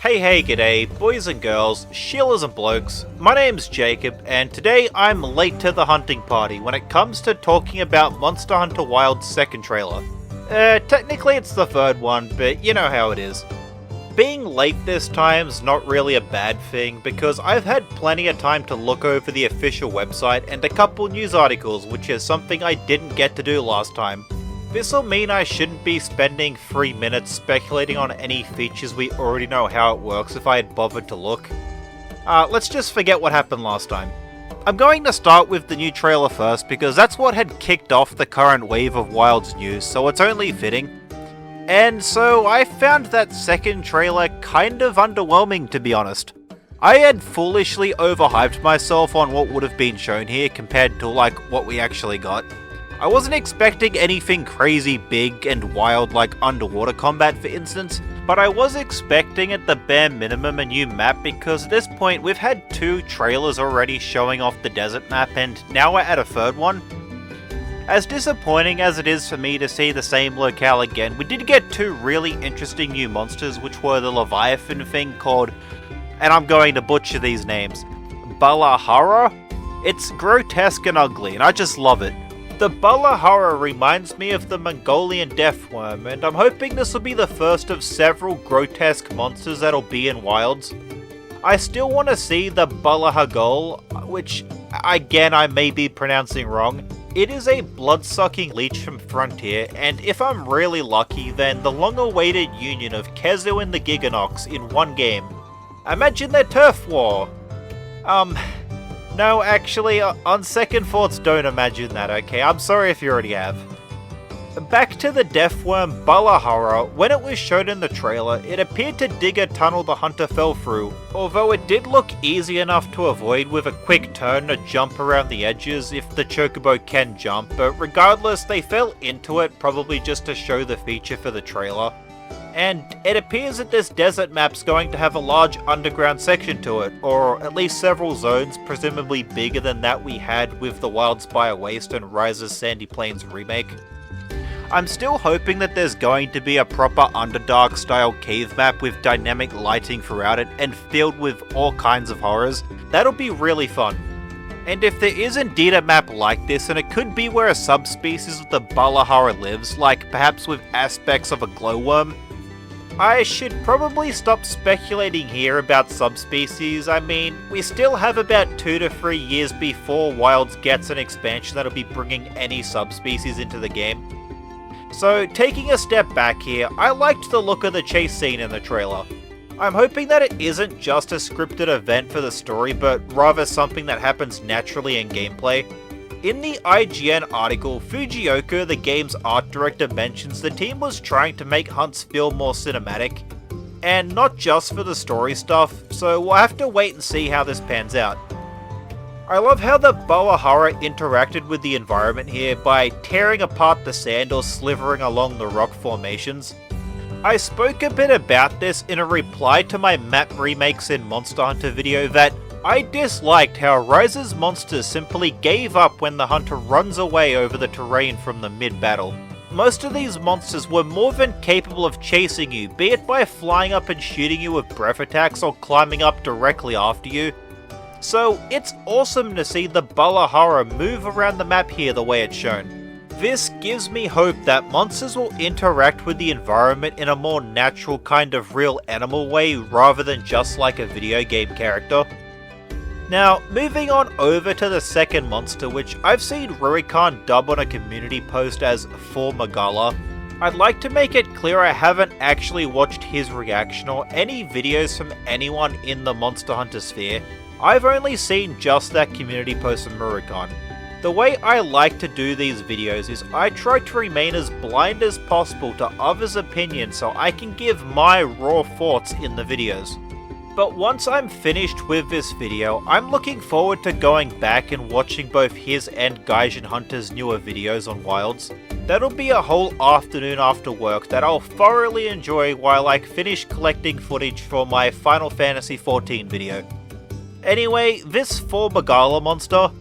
Hey g'day, boys and girls, shillers and blokes, my name's Jacob, and today I'm late to the hunting party when it comes to talking about Monster Hunter Wilds' second trailer. Technically it's the third one, but you know how it is. Being late this time's not really a bad thing, because I've had plenty of time to look over the official website and a couple news articles, which is something I didn't get to do last time. This'll mean I shouldn't be spending 3 minutes speculating on any features we already know how it works if I had bothered to look. Let's just forget what happened last time. I'm going to start with the new trailer first because that's what had kicked off the current wave of Wilds news, so it's only fitting. And so I found that second trailer kind of underwhelming, to be honest. I had foolishly overhyped myself on what would have been shown here compared to what we actually got. I wasn't expecting anything crazy big and wild like underwater combat, for instance, but I was expecting at the bare minimum a new map because at this point we've had 2 trailers already showing off the desert map and now we're at a third one. As disappointing as it is for me to see the same locale again, we did get 2 really interesting new monsters, which were the Leviathan thing called, and I'm going to butcher these names, Balahara? It's grotesque and ugly and I just love it. The Balahara reminds me of the Mongolian deathworm, and I'm hoping this will be the first of several grotesque monsters that'll be in Wilds. I still want to see the Balahagol, which, again, I may be pronouncing wrong. It is a blood-sucking leech from Frontier, and if I'm really lucky, then the long-awaited union of Kezu and the Giganox in one game. Imagine their turf war! No, actually, on second thoughts, don't imagine that, okay? I'm sorry if you already have. Back to the deathworm Balahara, when it was shown in the trailer, it appeared to dig a tunnel the hunter fell through, although it did look easy enough to avoid with a quick turn to jump around the edges if the chocobo can jump, but regardless, they fell into it probably just to show the feature for the trailer. And it appears that this desert map's going to have a large underground section to it, or at least several zones, presumably bigger than that we had with the Wilds Spire Waste and Rise's Sandy Plains remake. I'm still hoping that there's going to be a proper Underdark style cave map with dynamic lighting throughout it and filled with all kinds of horrors. That'll be really fun. And if there is indeed a map like this, and it could be where a subspecies of the Balahara lives, like perhaps with aspects of a glowworm, I should probably stop speculating here about subspecies. I mean, we still have about 2 to 3 years before Wilds gets an expansion that'll be bringing any subspecies into the game. So, taking a step back here, I liked the look of the chase scene in the trailer. I'm hoping that it isn't just a scripted event for the story, but rather something that happens naturally in gameplay. In the IGN article, Fujioka, the game's art director, mentions the team was trying to make hunts feel more cinematic, and not just for the story stuff, so we'll have to wait and see how this pans out. I love how the Balahara interacted with the environment here by tearing apart the sand or slithering along the rock formations. I spoke a bit about this in a reply to my map remakes in Monster Hunter video that I disliked how Rise's monsters simply gave up when the hunter runs away over the terrain from the mid-battle. Most of these monsters were more than capable of chasing you, be it by flying up and shooting you with breath attacks or climbing up directly after you. So it's awesome to see the Balahara move around the map here the way it's shown. This gives me hope that monsters will interact with the environment in a more natural kind of real animal way rather than just like a video game character. Now, moving on over to the second monster, which I've seen Rurikan dub on a community post as For Magala. I'd like to make it clear I haven't actually watched his reaction or any videos from anyone in the Monster Hunter sphere. I've only seen just that community post from Rurikan. The way I like to do these videos is I try to remain as blind as possible to others' opinions so I can give my raw thoughts in the videos. But once I'm finished with this video, I'm looking forward to going back and watching both his and Gaijin Hunter's newer videos on Wilds. That'll be a whole afternoon after work that I'll thoroughly enjoy while I finish collecting footage for my Final Fantasy XIV video. Anyway, this For Magala monster,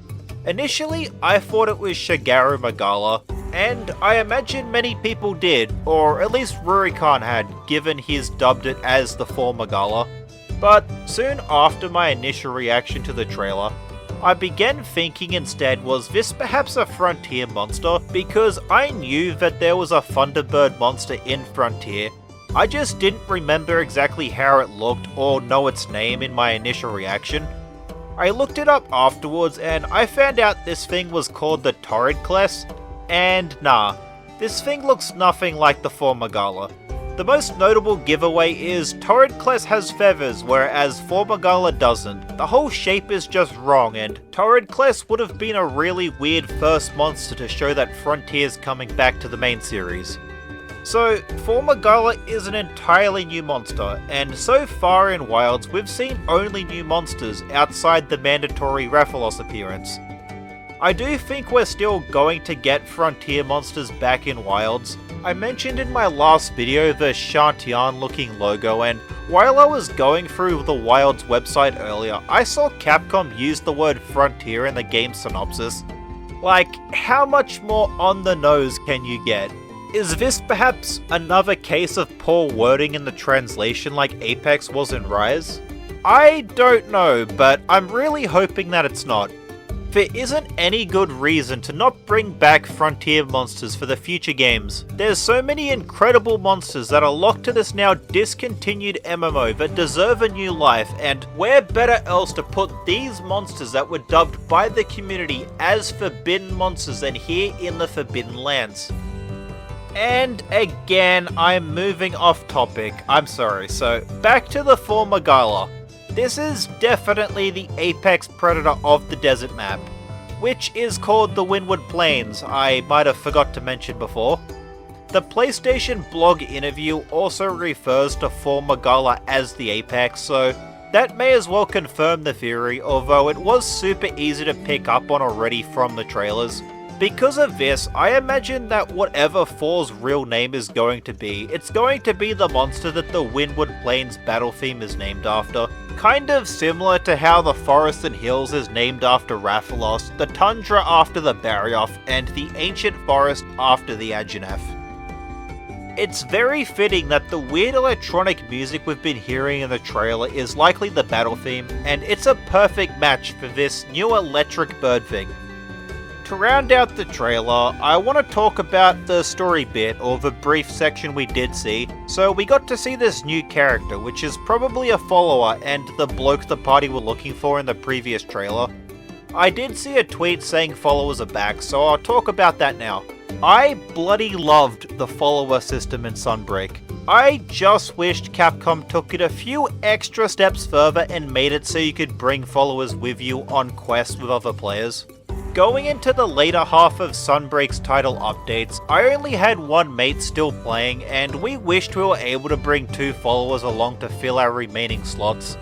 initially I thought it was Shigaru Magala, And I imagine many people did, or at least Rurikan had, given he's dubbed it as the former Gala. But soon after my initial reaction to the trailer, I began thinking instead, was this perhaps a Frontier monster? Because I knew that there was a Thunderbird monster in Frontier, I just didn't remember exactly how it looked or know its name in my initial reaction. I looked it up afterwards and I found out this thing was called the Torridcless, and nah, this thing looks nothing like the former Gala. The most notable giveaway is Torridcless has feathers, whereas former Gala doesn't. The whole shape is just wrong, and Torridcless would have been a really weird first monster to show that Frontier's coming back to the main series. So, former Gala is an entirely new monster, and so far in Wilds we've seen only new monsters outside the mandatory Rathalos appearance. I do think we're still going to get Frontier monsters back in Wilds. I mentioned in my last video the Shantian looking logo, and while I was going through the Wilds website earlier, I saw Capcom use the word Frontier in the game synopsis. Like, how much more on the nose can you get? Is this perhaps another case of poor wording in the translation like Apex was in Rise? I don't know, but I'm really hoping that it's not. There isn't any good reason to not bring back Frontier monsters for the future games. There's so many incredible monsters that are locked to this now discontinued MMO that deserve a new life, and where better else to put these monsters that were dubbed by the community as forbidden monsters than here in the Forbidden Lands. And again, I'm moving off topic, I'm sorry, so back to the former Gala. This is definitely the apex predator of the desert map, which is called the Windward Plains, I might have forgot to mention before. The PlayStation blog interview also refers to former Gala as the apex, so that may as well confirm the theory, although it was super easy to pick up on already from the trailers. Because of this, I imagine that whatever Thor's real name is going to be, it's going to be the monster that the Windward Plains battle theme is named after. Kind of similar to how the Forest and Hills is named after Rathalos, the Tundra after the Barioth, and the Ancient Forest after the Ageneth. It's very fitting that the weird electronic music we've been hearing in the trailer is likely the battle theme, and it's a perfect match for this new electric bird thing. To round out the trailer, I want to talk about the story bit, or the brief section we did see. So we got to see this new character, which is probably a follower and the bloke the party were looking for in the previous trailer. I did see a tweet saying followers are back, so I'll talk about that now. I bloody loved the follower system in Sunbreak. I just wished Capcom took it a few extra steps further and made it so you could bring followers with you on quests with other players. Going into the later half of Sunbreak's title updates, I only had one mate still playing, and we wished we were able to bring 2 followers along to fill our remaining slots.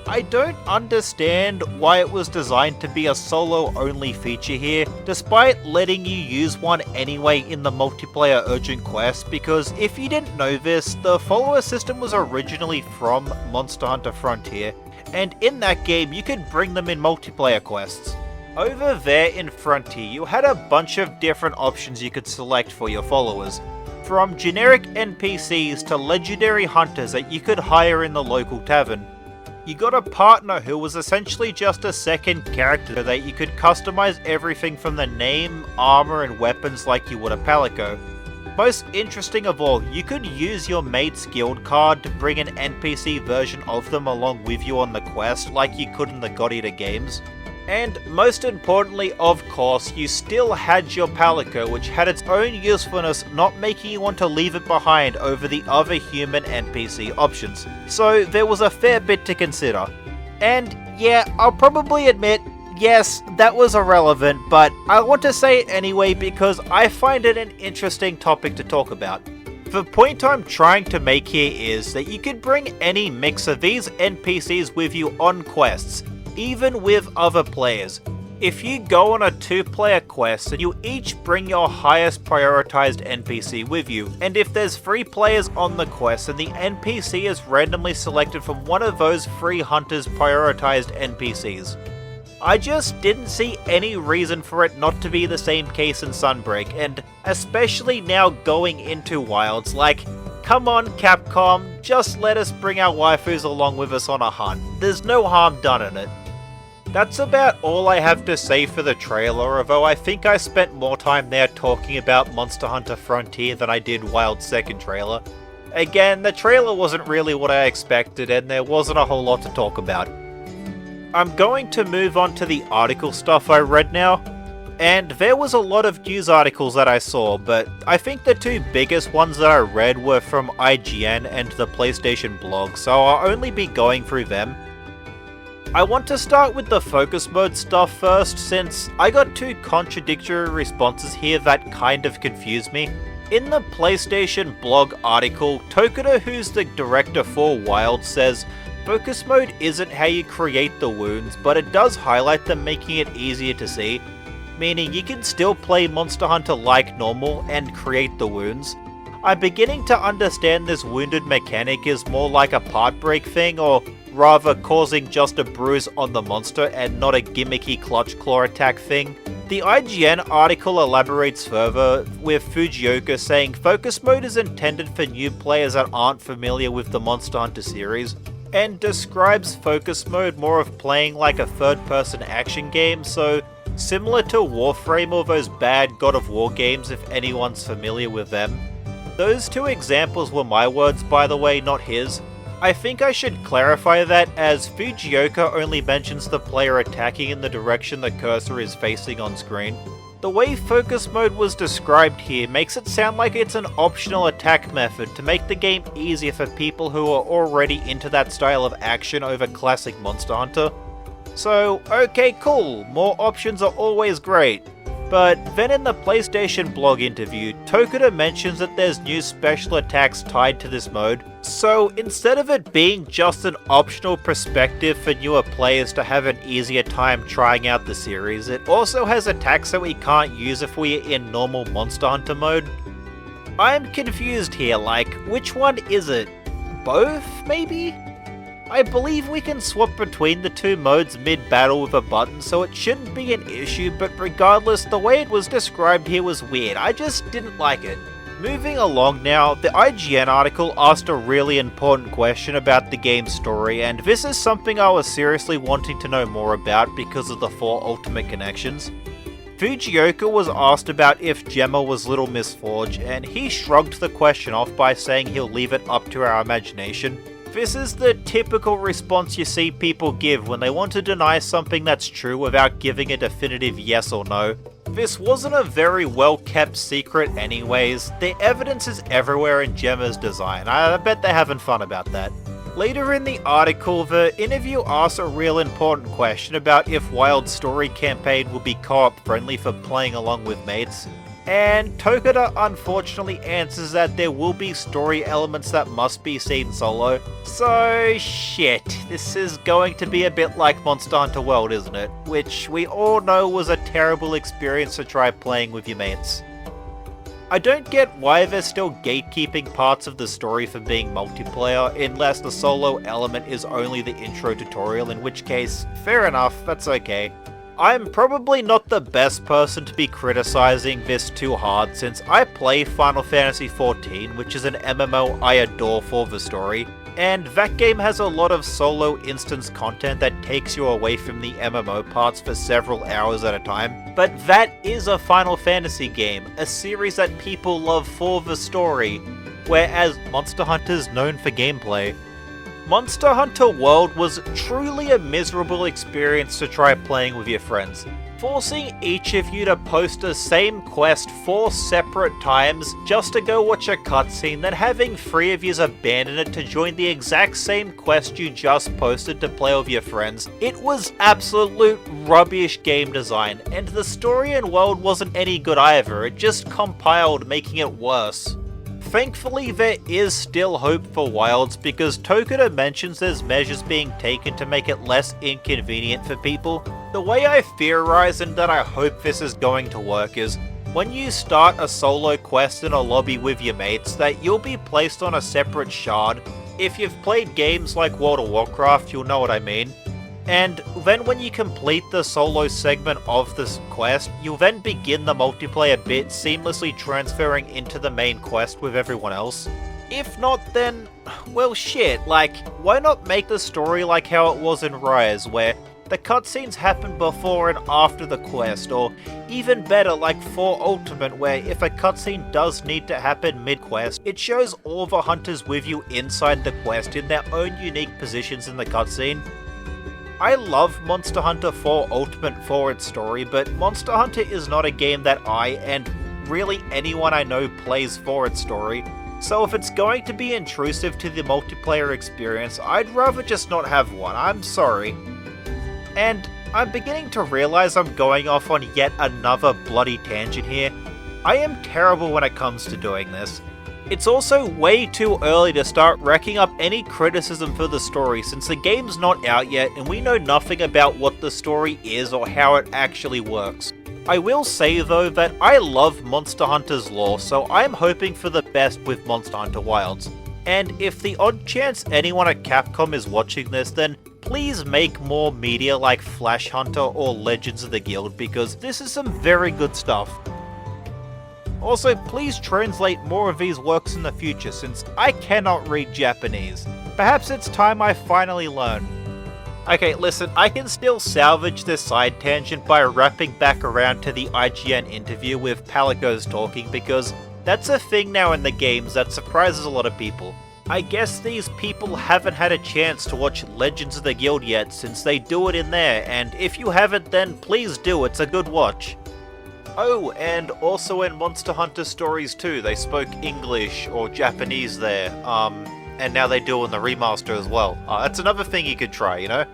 I don't understand why it was designed to be a solo-only feature here, despite letting you use one anyway in the multiplayer urgent quest, because if you didn't know this, the follower system was originally from Monster Hunter Frontier, and in that game you could bring them in multiplayer quests. Over there in Frontier, you had a bunch of different options you could select for your followers, from generic NPCs to legendary hunters that you could hire in the local tavern. You got a partner who was essentially just a second character that you could customize everything from the name, armor, and weapons like you would a Palico. Most interesting of all, you could use your mate's guild card to bring an NPC version of them along with you on the quest like you could in the God Eater games. And most importantly, of course, you still had your Palico, which had its own usefulness, not making you want to leave it behind over the other human NPC options. So there was a fair bit to consider. And yeah, I'll probably admit, yes, that was irrelevant, but I want to say it anyway because I find it an interesting topic to talk about. The point I'm trying to make here is that you could bring any mix of these NPCs with you on quests, even with other players. If you go on a 2-player quest and you each bring your highest prioritized NPC with you, and if there's 3 players on the quest then the NPC is randomly selected from one of those 3 hunters' prioritized NPCs. I just didn't see any reason for it not to be the same case in Sunbreak, and especially now going into Wilds, like, come on Capcom, just let us bring our waifus along with us on a hunt. There's no harm done in it. That's about all I have to say for the trailer, although I think I spent more time there talking about Monster Hunter Frontier than I did Wild's second trailer. Again, the trailer wasn't really what I expected, and there wasn't a whole lot to talk about. I'm going to move on to the article stuff I read now, and there was a lot of news articles that I saw, but I think the two biggest ones that I read were from IGN and the PlayStation blog, so I'll only be going through them. I want to start with the focus mode stuff first, since I got two contradictory responses here that kind of confused me. In the PlayStation blog article, Tokuda, who's the director for Wild, says, focus mode isn't how you create the wounds, but it does highlight them, making it easier to see, meaning you can still play Monster Hunter like normal and create the wounds. I'm beginning to understand this wounded mechanic is more like a part break thing, or rather causing just a bruise on the monster and not a gimmicky clutch claw attack thing. The IGN article elaborates further, with Fujioka saying focus mode is intended for new players that aren't familiar with the Monster Hunter series, and describes focus mode more of playing like a third-person action game, so similar to Warframe or those bad God of War games if anyone's familiar with them. Those two examples were my words, by the way, not his. I think I should clarify that, as Fujioka only mentions the player attacking in the direction the cursor is facing on screen. The way focus mode was described here makes it sound like it's an optional attack method to make the game easier for people who are already into that style of action over classic Monster Hunter. So, okay, cool, more options are always great. But then in the PlayStation blog interview, Tokuda mentions that there's new special attacks tied to this mode, so instead of it being just an optional perspective for newer players to have an easier time trying out the series, it also has attacks that we can't use if we're in normal Monster Hunter mode. I'm confused here, like, which one is it? Both, maybe? I believe we can swap between the two modes mid-battle with a button, so it shouldn't be an issue, but regardless, the way it was described here was weird. I just didn't like it. Moving along now, the IGN article asked a really important question about the game's story, and this is something I was seriously wanting to know more about because of the 4 Ultimate Connections. Fujioka was asked about if Gemma was Little Miss Forge, and he shrugged the question off by saying he'll leave it up to our imagination. This is the typical response you see people give when they want to deny something that's true without giving a definitive yes or no. This wasn't a very well kept secret anyways. The evidence is everywhere in Gemma's design. I bet they're having fun about that. Later in the article, the interview asks a real important question about if Wild's story campaign will be co-op friendly for playing along with mates. And Tokuda unfortunately answers that there will be story elements that must be seen solo. So shit, this is going to be a bit like Monster Hunter World, isn't it? Which we all know was a terrible experience to try playing with your mates. I don't get why they're still gatekeeping parts of the story from being multiplayer, unless the solo element is only the intro tutorial, in which case, fair enough, that's okay. I'm probably not the best person to be criticizing this too hard, since I play Final Fantasy XIV, which is an MMO I adore for the story, and that game has a lot of solo instance content that takes you away from the MMO parts for several hours at a time. But that is a Final Fantasy game, a series that people love for the story, whereas Monster Hunter's known for gameplay. Monster Hunter World was truly a miserable experience to try playing with your friends. Forcing each of you to post the same quest 4 separate times just to go watch a cutscene, then having 3 of yous abandon it to join the exact same quest you just posted to play with your friends. It was absolute rubbish game design, and the story and world wasn't any good either, it just compiled, making it worse. Thankfully, there is still hope for Wilds, because Tokuda mentions there's measures being taken to make it less inconvenient for people. The way I theorize and that I hope this is going to work is, when you start a solo quest in a lobby with your mates, that you'll be placed on a separate shard. If you've played games like World of Warcraft, you'll know what I mean. And then when you complete the solo segment of this quest, you'll then begin the multiplayer bit, seamlessly transferring into the main quest with everyone else. If not, then, well shit, like, why not make the story like how it was in Rise, where the cutscenes happen before and after the quest, or even better like 4 Ultimate, where if a cutscene does need to happen mid-quest, it shows all the hunters with you inside the quest in their own unique positions in the cutscene. I love Monster Hunter 4 Ultimate for its story, but Monster Hunter is not a game that I, and really anyone I know, plays for its story. So if it's going to be intrusive to the multiplayer experience, I'd rather just not have one, I'm sorry. And I'm beginning to realize I'm going off on yet another bloody tangent here. I am terrible when it comes to doing this. It's also way too early to start racking up any criticism for the story since the game's not out yet and we know nothing about what the story is or how it actually works. I will say though that I love Monster Hunter's lore, so I'm hoping for the best with Monster Hunter Wilds. And if the odd chance anyone at Capcom is watching this, then please make more media like Flash Hunter or Legends of the Guild, because this is some very good stuff. Also, please translate more of these works in the future, since I cannot read Japanese. Perhaps it's time I finally learn. Okay, listen, I can still salvage this side tangent by wrapping back around to the IGN interview with Palico's talking, because that's a thing now in the games that surprises a lot of people. I guess these people haven't had a chance to watch Legends of the Guild yet, since they do it in there, and if you haven't then please do, it's a good watch. Oh, and also in Monster Hunter Stories 2, they spoke English or Japanese there, and now they do in the remaster as well. That's another thing you could try, you know?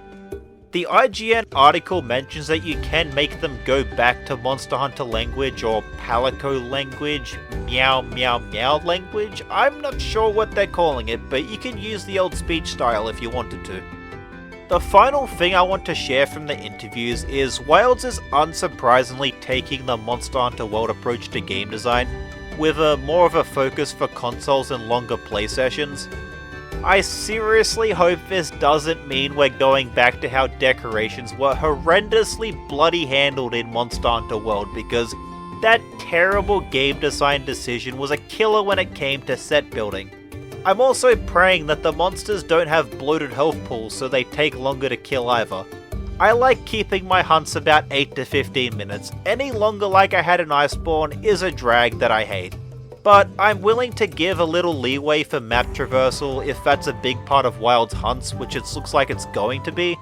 The IGN article mentions that you can make them go back to Monster Hunter language or Palico language, meow meow meow language. I'm not sure what they're calling it, but you can use the old speech style if you wanted to. The final thing I want to share from the interviews is Wilds is unsurprisingly taking the Monster Hunter World approach to game design, with more of a focus for consoles and longer play sessions. I seriously hope this doesn't mean we're going back to how decorations were horrendously bloody handled in Monster Hunter World, because that terrible game design decision was a killer when it came to set building. I'm also praying that the monsters don't have bloated health pools so they take longer to kill either. I like keeping my hunts about 8 to 15 minutes, any longer like I had in Iceborne is a drag that I hate. But I'm willing to give a little leeway for map traversal if that's a big part of Wild's hunts, which it looks like it's going to be.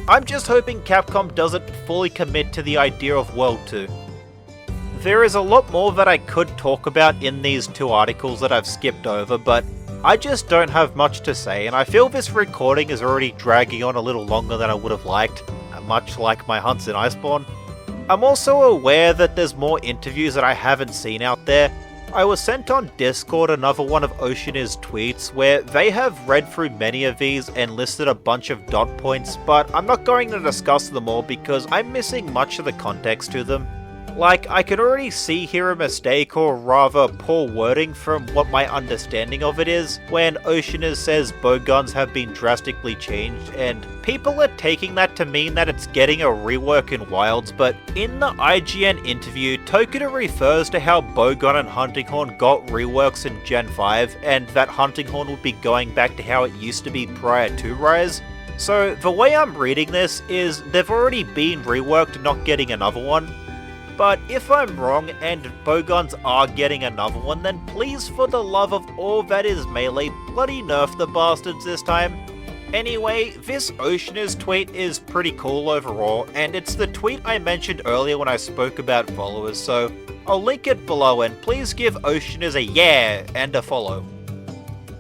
I'm just hoping Capcom doesn't fully commit to the idea of World 2. There is a lot more that I could talk about in these 2 articles that I've skipped over, but I just don't have much to say, and I feel this recording is already dragging on a little longer than I would have liked, much like my hunts in Iceborne. I'm also aware that there's more interviews that I haven't seen out there. I was sent on Discord another one of Oceaneer's tweets where they have read through many of these and listed a bunch of dot points, but I'm not going to discuss them all because I'm missing much of the context to them. Like, I can already see here a mistake, or rather poor wording from what my understanding of it is, when Oceaneer says bowguns have been drastically changed, and people are taking that to mean that it's getting a rework in Wilds, but in the IGN interview, Tokita refers to how bowgun and hunting horn got reworks in Gen 5, and that hunting horn would be going back to how it used to be prior to Rise. So the way I'm reading this is they've already been reworked, not getting another one. But if I'm wrong and bowguns are getting another one, then please, for the love of all that is melee, bloody nerf the bastards this time. Anyway, this Oceaneer's tweet is pretty cool overall, and it's the tweet I mentioned earlier when I spoke about followers, so I'll link it below, and please give Oceaneer's a yeah and a follow.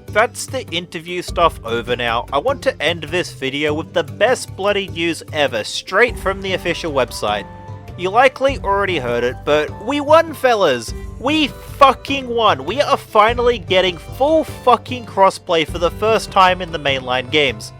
That's the interview stuff over now. I want to end this video with the best bloody news ever, straight from the official website. You likely already heard it, but we won, fellas! We fucking won! We are finally getting full fucking crossplay for the first time in the mainline games.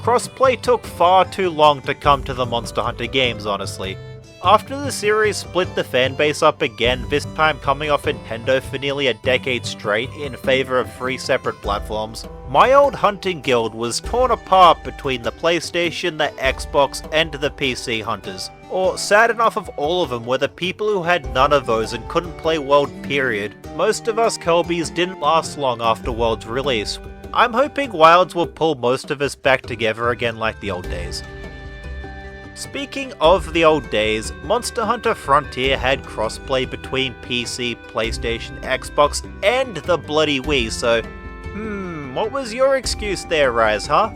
Crossplay took far too long to come to the Monster Hunter games, honestly. After the series split the fanbase up again, this time coming off Nintendo for nearly a decade straight in favour of 3 separate platforms, my old hunting guild was torn apart between the PlayStation, the Xbox, and the PC hunters. Or, sad enough of all of them were the people who had none of those and couldn't play World period. Most of us Kelbies didn't last long after World's release. I'm hoping Wilds will pull most of us back together again like the old days. Speaking of the old days, Monster Hunter Frontier had crossplay between PC, PlayStation, Xbox, and the bloody Wii, so what was your excuse there, Rise, huh?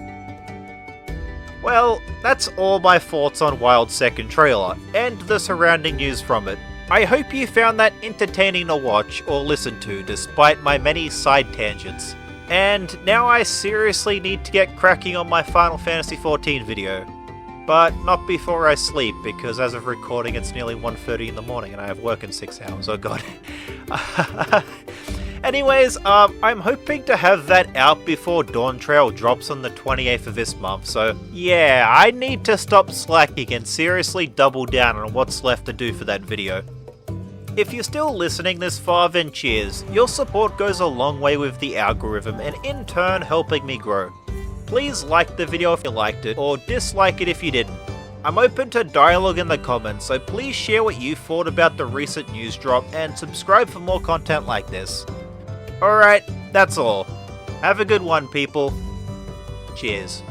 Well, that's all my thoughts on Wild's second trailer, and the surrounding news from it. I hope you found that entertaining to watch or listen to despite my many side tangents. And now I seriously need to get cracking on my Final Fantasy XIV video. But not before I sleep, because as of recording it's nearly 1:30 in the morning and I have work in 6 hours, oh god. Anyways, I'm hoping to have that out before Dawn Trail drops on the 28th of this month, so yeah, I need to stop slacking and seriously double down on what's left to do for that video. If you're still listening this far, then cheers. Your support goes a long way with the algorithm and in turn helping me grow. Please like the video if you liked it, or dislike it if you didn't. I'm open to dialogue in the comments, so please share what you thought about the recent news drop and subscribe for more content like this. Alright, that's all. Have a good one, people. Cheers.